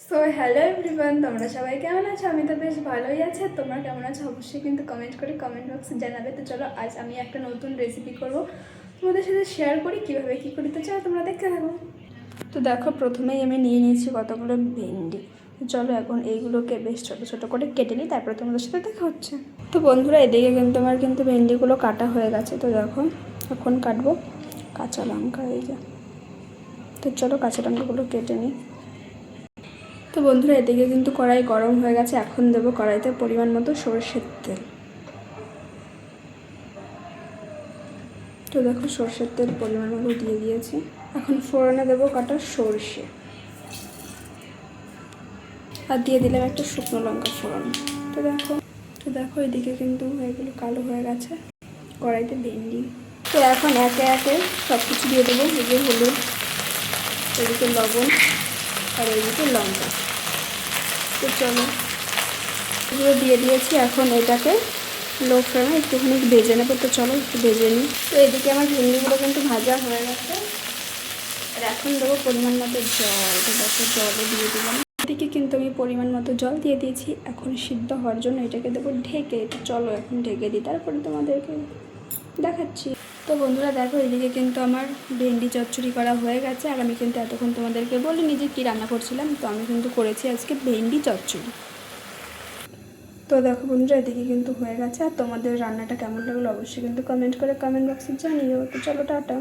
So hello everyone, তোমরা সবাই কেমন আছো? আমি তো বেশ ভালোই আছি। আর তোমরা কেমন আছো অবশ্যই কিন্তু কমেন্ট বক্সে জানাবে। তো চলো আজ আমি একটা নতুন রেসিপি করব, তোমাদের সাথে শেয়ার করি কীভাবে কী করি। তো চলো তোমরা দেখতে থাকো। তো দেখো, প্রথমেই আমি নিয়ে নিয়েছি কতগুলো ভেন্ডি। চলো এখন এইগুলোকে বেশ ছোটো ছোটো করে কেটে নিই, তারপরে তোমাদের সাথে দেখা হচ্ছে। তো বন্ধুরা, এদিকে কিন্তু আমার ভেন্ডিগুলো কাটা হয়ে গেছে। তো দেখো, এখন কাটবো কাঁচা লঙ্কা, এই যে। তো চলো কাঁচা লঙ্কাগুলো কেটে নিই। তো বন্ধুরা, এদিকে কিন্তু কড়াই গরম হয়ে গেছে। এখন দেবো কড়াইতে পরিমাণ মতো সরষের তেল। তো দেখো, সরষের তেল পরিমাণ মতো দিয়ে দিয়েছি। এখন ফোড়নে দেবো কাটা সরষে, আর দিয়ে দিলাম একটা শুকনো লঙ্কা ফোড়ন। তো দেখো এদিকে কিন্তু এগুলো কালো হয়ে গেছে। কড়াইতে ভেন্ডি। তো এখন একে একে সব কিছু দিয়ে দেবো। এদিকে হলুদ, এদিকে লবণ, আর এদিকে লঙ্কা। তো চলো, এগুলো দিয়ে দিয়েছি। এখন এটাকে লো ফ্লেমে একটুখানি ভেজে নেবো। তো চলো একটু ভেজে নিই। তো এদিকে আমার ভেন্ডিগুলো কিন্তু ভাজা হয়ে গেছে। আর এখন দেবো পরিমাণ মতো জল। তো দেখো, জলও দিয়ে দিলাম। এদিকে কিন্তু আমি পরিমাণ মতো জল দিয়ে দিয়েছি। এখন সিদ্ধ হওয়ার জন্য এটাকে দেবো ঢেকে। তো চলো এখন ঢেকে দিই, তারপরে তোমাদেরকে দেখাচ্ছি। তো বন্ধুরা দেখো, এদিকে কিন্তু আমার ভেন্ডি চচ্চড়ি করা হয়ে গেছে। আর আমি কিন্তু এতক্ষণ তোমাদেরকে বলিনি যে কী রান্না করছিলাম। তো আমি কিন্তু করেছি আজকে ভেন্ডি চচ্চড়ি। তো দেখো বন্ধুরা, এদিকে কিন্তু হয়ে গেছে। আর তোমাদের রান্নাটা কেমন লাগলো অবশ্যই কিন্তু কমেন্ট বক্সে জানিও। তো চলো টাটা।